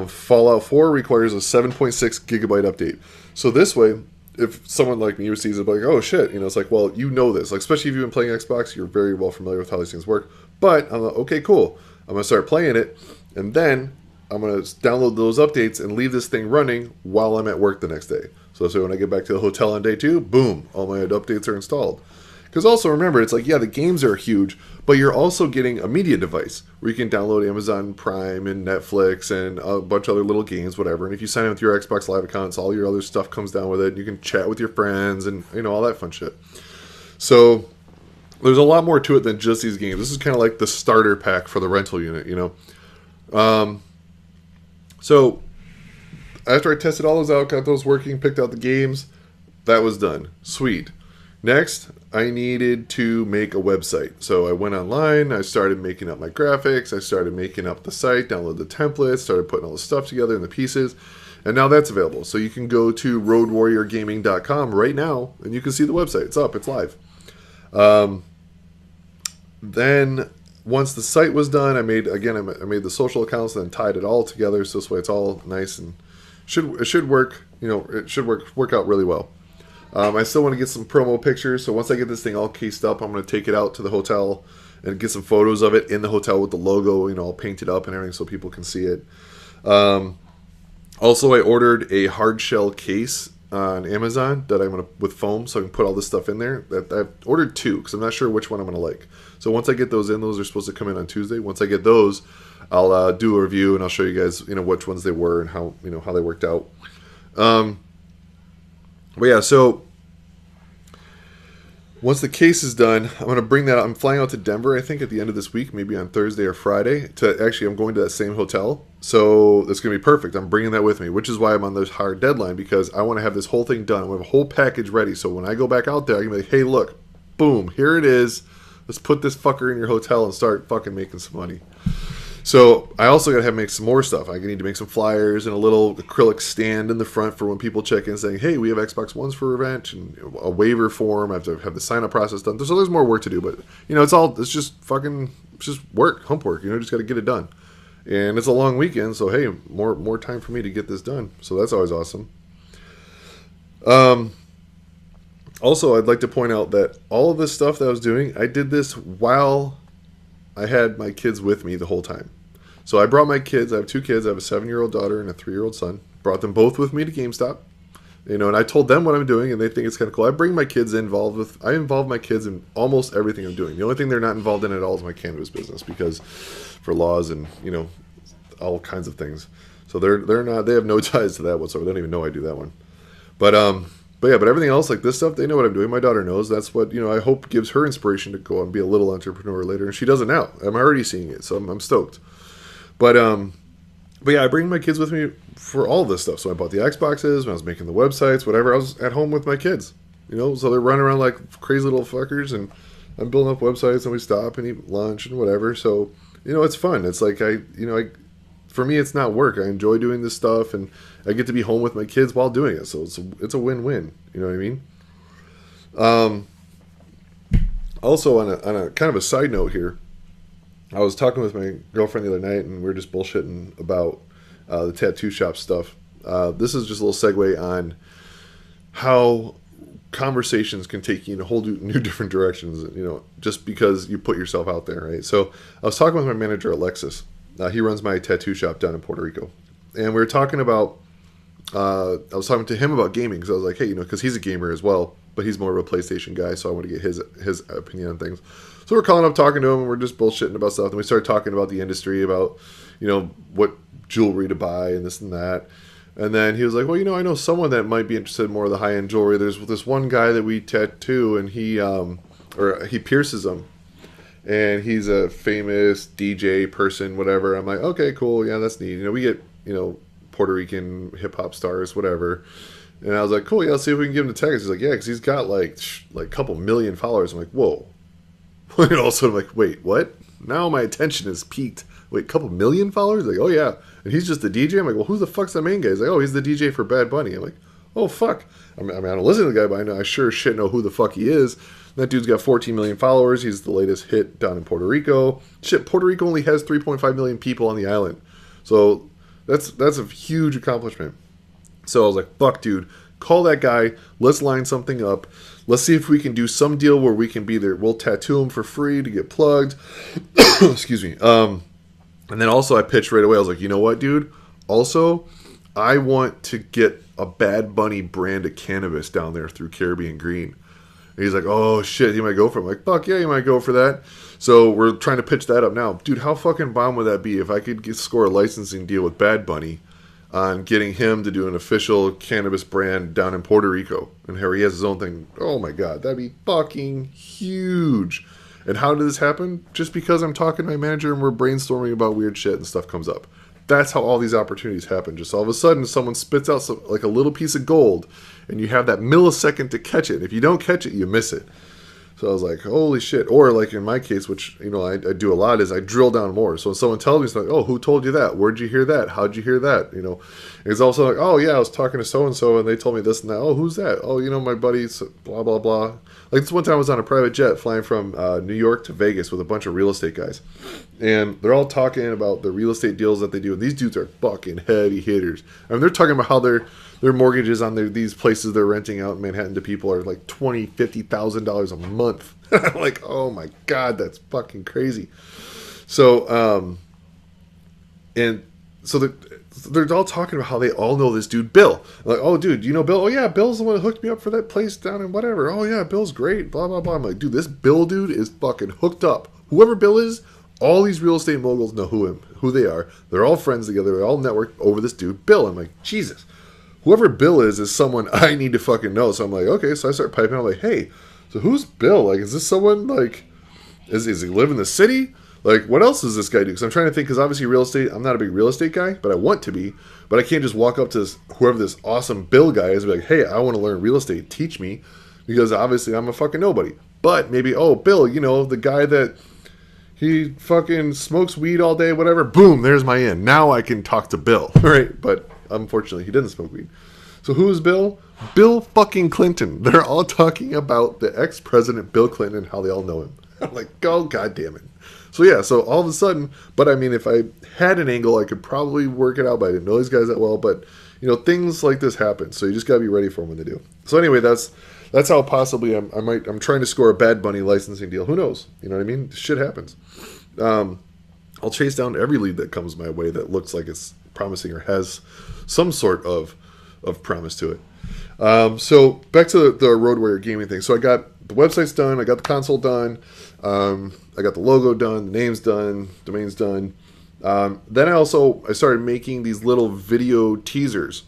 Fallout 4 requires a 7.6 gigabyte update. So this way, if someone like me sees it, like, oh shit, it's like, well, you know this. Like, especially if you've been playing Xbox, you're very well familiar with how these things work. But I'm like, okay, cool. I'm going to start playing it, and then I'm going to download those updates and leave this thing running while I'm at work the next day. So when I get back to the hotel on day 2, boom, all my updates are installed. Because also remember, it's like, yeah, the games are huge, but you're also getting a media device where you can download Amazon Prime and Netflix and a bunch of other little games, whatever. And if you sign up with your Xbox Live accounts, all your other stuff comes down with it. And you can chat with your friends and, all that fun shit. So there's a lot more to it than just these games. This is kind of like the starter pack for the rental unit, So after I tested all those out, got those working, picked out the games, that was done. Sweet. Next, I needed to make a website. So I went online, I started making up my graphics, I started making up the site, downloaded the templates, started putting all the stuff together in the pieces. And now that's available. So you can go to roadwarriorgaming.com right now, and you can see the website. It's up. It's live. Then once the site was done, I made the social accounts and then tied it all together. So this way it's all nice and it should work. It should work out really well. I still want to get some promo pictures. So once I get this thing all cased up, I'm going to take it out to the hotel and get some photos of it in the hotel with the logo, all painted up and everything so people can see it. Also, I ordered a hard shell case on Amazon that I'm gonna with foam, so I can put all this stuff in there. That I've ordered 2 because I'm not sure which one I'm gonna like. So once I get those in, those are supposed to come in on Tuesday. Once I get those, I'll do a review and I'll show you guys, which ones they were and how how they worked out. But yeah, so once the case is done, I'm going to bring that out. I'm flying out to Denver, I think, at the end of this week, maybe on Thursday or Friday. I'm going to that same hotel. So it's going to be perfect. I'm bringing that with me, which is why I'm on this hard deadline, because I want to have this whole thing done. I want to have a whole package ready. So when I go back out there, I can be like, hey, look, boom, here it is. Let's put this fucker in your hotel and start fucking making some money. So I also got to make some more stuff. I need to make some flyers and a little acrylic stand in the front for when people check in saying, hey, we have Xbox Ones for event, and a waiver form. I have to have the sign-up process done. So there's more work to do, but it's just work, hump work. Just got to get it done. And it's a long weekend, so hey, more time for me to get this done. So that's always awesome. Also, I'd like to point out that all of this stuff that I was doing, I did this while I had my kids with me the whole time. So I brought my kids. I have 2 kids. I have a 7-year-old daughter and a 3-year-old son. Brought them both with me to GameStop. And I told them what I'm doing, and they think it's kind of cool. I involve my kids in almost everything I'm doing. The only thing they're not involved in at all is my cannabis business, because for laws and all kinds of things. So they have no ties to that whatsoever. They don't even know I do that one. But everything else, like this stuff, they know what I'm doing. My daughter knows. That's what, I hope gives her inspiration to go and be a little entrepreneur later. And she does it now. I'm already seeing it, so I'm stoked. But yeah, I bring my kids with me for all this stuff. So I bought the Xboxes, when I was making the websites, whatever. I was at home with my kids, so they're running around like crazy little fuckers, and I'm building up websites, and we stop and eat lunch and whatever. So, it's fun. It's like for me, it's not work. I enjoy doing this stuff, and I get to be home with my kids while doing it. So it's a win-win. You know what I mean? Also, on a kind of a side note here, I was talking with my girlfriend the other night, and we were just bullshitting about the tattoo shop stuff. This is just a little segue on how conversations can take you in a whole new different directions, just because you put yourself out there, right? So I was talking with my manager, Alexis. He runs my tattoo shop down in Puerto Rico. And we were talking about, I was talking to him about gaming, because I was like, hey, because he's a gamer as well, but he's more of a PlayStation guy, so I want to get his opinion on things. So we're calling up, talking to him, and we're just bullshitting about stuff. And we started talking about the industry, about, what jewelry to buy and this and that. And then he was like, well, I know someone that might be interested in more of the high-end jewelry. There's this one guy that we tattoo, and he pierces them. And he's a famous DJ person, whatever. I'm like, okay, cool. Yeah, that's neat. We get, Puerto Rican hip-hop stars, whatever. And I was like, cool, yeah, let's see if we can give him the text. He's like, yeah, because he's got, like a couple million followers. I'm like, whoa. And also, I'm like, wait, what? Now my attention is peaked. Wait, couple million followers? Like, oh, yeah. And he's just the DJ? I'm like, well, who the fuck's that main guy? He's like, oh, he's the DJ for Bad Bunny. I'm like, oh, fuck. I don't listen to the guy, but I sure shit know who the fuck he is. That dude's got 14 million followers. He's the latest hit down in Puerto Rico. Shit, Puerto Rico only has 3.5 million people on the island. So that's a huge accomplishment. So I was like, fuck, dude. Call that guy. Let's line something up. Let's see if we can do some deal where we can be there. We'll tattoo him for free to get plugged. Excuse me. And then also I pitched right away. I was like, you know what, dude? Also, I want to get a Bad Bunny brand of cannabis down there through Caribbean Green. And he's like, oh, shit, he might go for it. I'm like, fuck yeah, he might go for that. So we're trying to pitch that up now. Dude, how fucking bomb would that be if I could score a licensing deal with Bad Bunny on getting him to do an official cannabis brand down in Puerto Rico? And Harry has his own thing. Oh, my God, that'd be fucking huge. And how did this happen? Just because I'm talking to my manager and we're brainstorming about weird shit and stuff comes up. That's how all these opportunities happen. Just all of a sudden, someone spits out like a little piece of gold, and you have that millisecond to catch it. If you don't catch it, you miss it. So I was like, holy shit. Or like in my case, which, you know, I do a lot, is I drill down more. So when someone tells me, it's like, oh, who told you that? Where'd you hear that? How'd you hear that? You know, it's also like, oh yeah, I was talking to so-and-so and they told me this and that. Oh, who's that? Oh, you know, my buddies, blah, blah, blah. Like this one time I was on a private jet flying from New York to Vegas with a bunch of real estate guys. And they're all talking about the real estate deals that they do. And these dudes are fucking heavy hitters. I mean, they're talking about how their mortgages on these places they're renting out in Manhattan to people are like $20,000, $50,000 a month. I'm like, oh my God, that's fucking crazy. So, they're all talking about how they all know this dude, Bill. Like, oh, dude, you know Bill? Oh, yeah, Bill's the one that hooked me up for that place down in whatever. Oh, yeah, Bill's great, blah, blah, blah. I'm like, dude, this Bill dude is fucking hooked up. Whoever Bill is, all these real estate moguls know who they are. They're all friends together. They're all networked over this dude, Bill. I'm like, Jesus. Whoever Bill is someone I need to fucking know. So I'm like, okay. So I start piping. I'm like, hey, so who's Bill? Like, is this someone, like, is he live in the city? Like, what else does this guy do? Because I'm trying to think, because obviously real estate, I'm not a big real estate guy, but I want to be. But I can't just walk up to whoever this awesome Bill guy is and be like, hey, I want to learn real estate. Teach me. Because obviously I'm a fucking nobody. But maybe, oh, Bill, you know, the guy that he fucking smokes weed all day, whatever. Boom, there's my in. Now I can talk to Bill, right? But unfortunately, he doesn't smoke weed. So who is Bill? Bill fucking Clinton. They're all talking about the ex-president Bill Clinton and how they all know him. I'm like, oh, God damn it. So yeah, so all of a sudden, but I mean, if I had an angle, I could probably work it out, but I didn't know these guys that well. But, you know, things like this happen. So you just got to be ready for them when they do. So anyway, that's how possibly I'm trying to score a Bad Bunny licensing deal. Who knows? You know what I mean? Shit happens. I'll chase down every lead that comes my way that looks like it's promising or has some sort of promise to it. So back to the Road Warrior gaming thing. So I got the website's done. I got the console done. I got the logo done, the name's done, domain's done. Then I started making these little video teasers.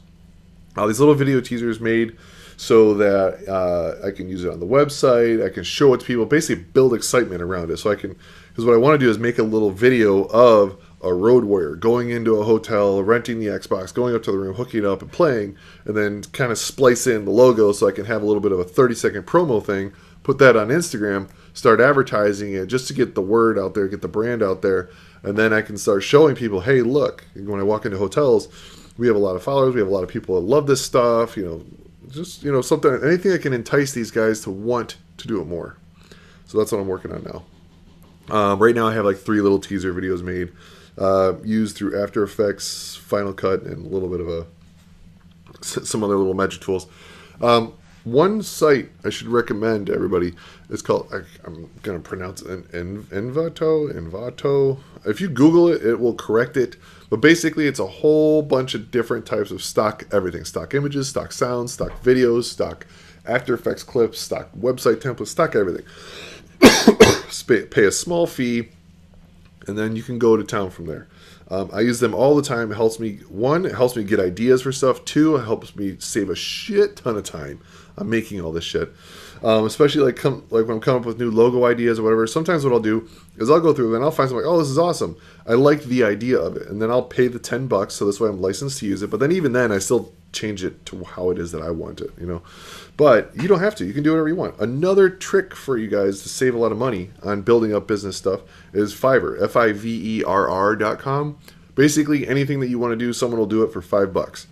These little video teasers made so that I can use it on the website. I can show it to people, basically build excitement around it. So because what I want to do is make a little video of a Road Warrior going into a hotel, renting the Xbox, going up to the room, hooking it up and playing, and then kind of splice in the logo so I can have a little bit of a 30-second promo thing, put that on Instagram, start advertising it just to get the word out there, get the brand out there, and then I can start showing people, hey, look, when I walk into hotels, we have a lot of followers, we have a lot of people that love this stuff, something, anything that can entice these guys to want to do it more. So that's what I'm working on now. Right now I have like 3 little teaser videos made, used through After Effects, Final Cut, and a little bit of some other little magic tools. One site I should recommend to everybody is called, I'm going to pronounce it, Envato. If you Google it, it will correct it. But basically, it's a whole bunch of different types of stock everything. Stock images, stock sounds, stock videos, stock After Effects clips, stock website templates, stock everything. Pay a small fee, and then you can go to town from there. I use them all the time. It helps me, 1, it helps me get ideas for stuff. 2, it helps me save a shit ton of time on making all this shit. Especially like when I'm coming up with new logo ideas or whatever. Sometimes what I'll do is I'll go through and I'll find something like, oh, this is awesome. I like the idea of it. And then I'll pay the $10, so this way I'm licensed to use it. But then even then, I still change it to how it is that I want it, But you don't have to. You can do whatever you want. Another trick for you guys to save a lot of money on building up business stuff is Fiverr, Fiverr.com. Basically, anything that you want to do, someone will do it for $5.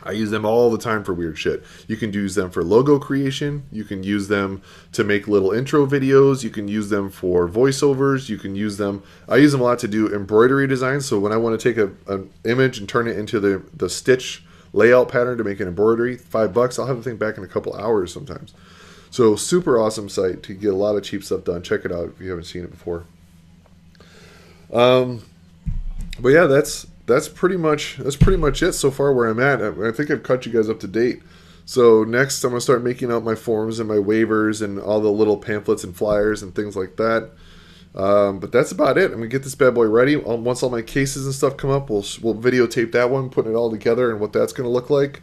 I use them all the time for weird shit. You can use them for logo creation. You can use them to make little intro videos. You can use them for voiceovers. You can use them. I use them a lot to do embroidery designs. So when I want to take an image and turn it into the stitch layout pattern to make an embroidery, $5. I'll have the thing back in a couple hours sometimes. So super awesome site to get a lot of cheap stuff done. Check it out if you haven't seen it before. But yeah, that's pretty much it so far where I'm at. I think I've caught you guys up to date. So next I'm going to start making out my forms and my waivers and all the little pamphlets and flyers and things like that. But that's about it. I'm going to get this bad boy ready. Once all my cases and stuff come up, we'll videotape that one, putting it all together and what that's going to look like.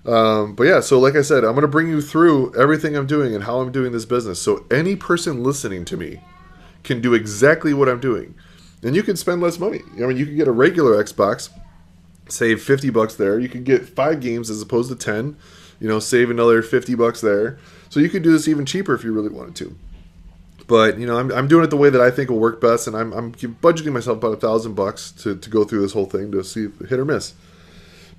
But yeah, so like I said, I'm going to bring you through everything I'm doing and how I'm doing this business. So any person listening to me can do exactly what I'm doing. And you can spend less money. I mean, you can get a regular Xbox, save $50 there. You can get 5 games as opposed to 10. Save another $50 there. So you could do this even cheaper if you really wanted to. But I'm doing it the way that I think will work best, and I'm budgeting myself about $1,000 to go through this whole thing to see if hit or miss.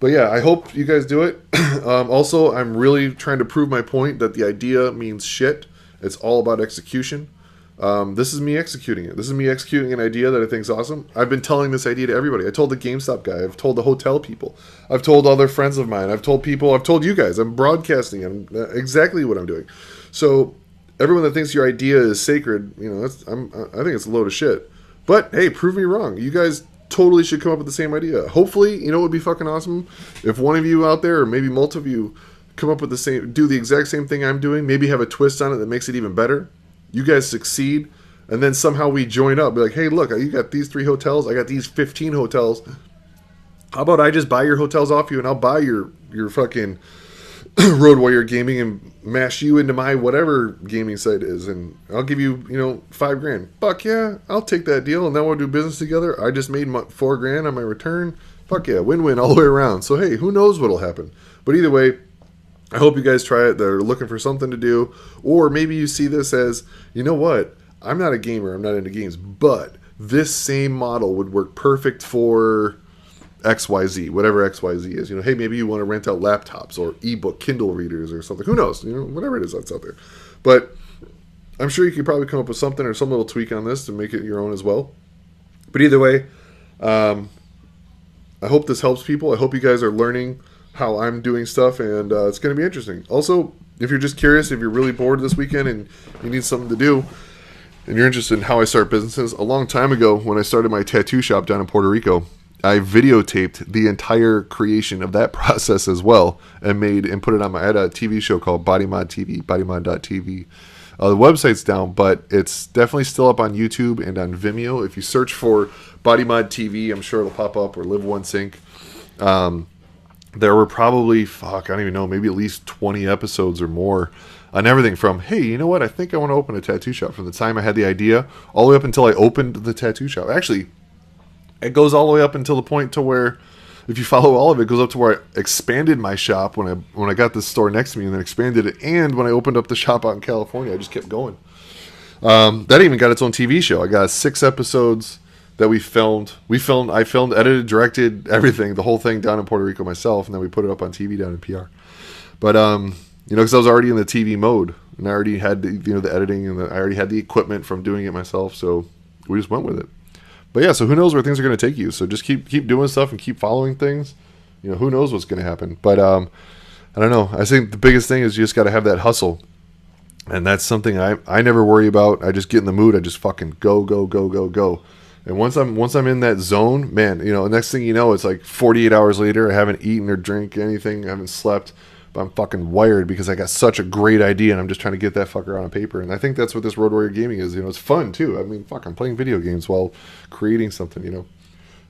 But yeah, I hope you guys do it. Also, I'm really trying to prove my point that the idea means shit. It's all about execution. This is me executing it. This is me executing an idea that I think is awesome. I've been telling this idea to everybody. I told the GameStop guy. I've told the hotel people. I've told other friends of mine. I've told people. I've told you guys. I'm broadcasting. I'm exactly what I'm doing. So everyone that thinks your idea is sacred, I think it's a load of shit. But hey, prove me wrong. You guys totally should come up with the same idea. Hopefully, it would be fucking awesome if one of you out there, or maybe multiple of you, come up with do the exact same thing I'm doing. Maybe have a twist on it that makes it even better. You guys succeed, and then somehow we join up. Be like, hey, look, you got these 3 hotels. I got these 15 hotels. How about I just buy your hotels off you, and I'll buy your fucking Road Warrior Gaming and mash you into my whatever gaming site is, and I'll give you, $5,000. Fuck yeah, I'll take that deal, and then we'll do business together. I just made $4,000 on my return. Fuck yeah, win-win all the way around. So hey, who knows what'll happen? But either way, I hope you guys try it. They're looking for something to do, or maybe you see this as, you know what? I'm not a gamer. I'm not into games, but this same model would work perfect for XYZ, whatever XYZ is. Hey, maybe you want to rent out laptops or ebook Kindle readers or something. Who knows? Whatever it is that's out there. But I'm sure you could probably come up with something or some little tweak on this to make it your own as well. But either way, I hope this helps people. I hope you guys are learning how I'm doing stuff, and it's going to be interesting. Also, if you're just curious, if you're really bored this weekend and you need something to do, and you're interested in how I start businesses, a long time ago when I started my tattoo shop down in Puerto Rico, I videotaped the entire creation of that process as well, and put it on I had a TV show called Body Mod TV, bodymod.tv. The website's down, but it's definitely still up on YouTube and on Vimeo. If you search for Body Mod TV, I'm sure it'll pop up, or Live One Sync. There were probably, I don't even know, maybe at least 20 episodes or more on everything from, hey, you know what, I think I want to open a tattoo shop, from the time I had the idea all the way up until I opened the tattoo shop. Actually, it goes all the way up until the point to where, if you follow all of it, it goes up to where I expanded my shop when I got this store next to me, and then expanded it. And when I opened up the shop out in California, I just kept going. That even got its own TV show. I got 6 episodes that we filmed. I filmed, edited, directed everything, the whole thing down in Puerto Rico myself, and then we put it up on TV down in PR. But because I was already in the TV mode, and I already had the editing, and I already had the equipment from doing it myself, so we just went with it. But yeah, so who knows where things are going to take you? So just keep doing stuff and keep following things. Who knows what's going to happen? But I don't know. I think the biggest thing is you just got to have that hustle, and that's something I never worry about. I just get in the mood. I just fucking go. And once I'm in that zone, man, next thing you know, it's like 48 hours later. I haven't eaten or drank anything. I haven't slept. But I'm fucking wired because I got such a great idea, and I'm just trying to get that fucker on paper. And I think that's what this Road Warrior Gaming is. It's fun too. I mean, fuck, I'm playing video games while creating something.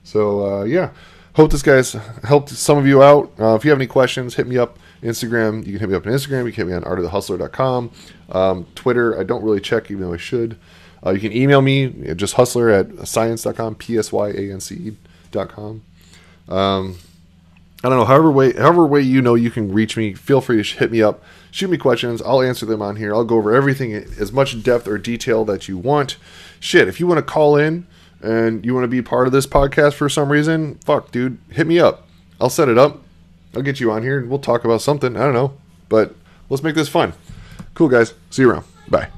So yeah, hope this guys helped some of you out. If you have any questions, hit me up Instagram. You can hit me up on Instagram. You can hit me on artofthehustler.com. Twitter, I don't really check, even though I should. You can email me, just hustler@science.com, psyance.com. I don't know, however way you can reach me, feel free to hit me up, shoot me questions, I'll answer them on here. I'll go over everything in as much depth or detail that you want. Shit, if you want to call in and you want to be part of this podcast for some reason, fuck, dude, hit me up. I'll set it up. I'll get you on here and we'll talk about something. I don't know, but let's make this fun. Cool, guys. See you around. Bye.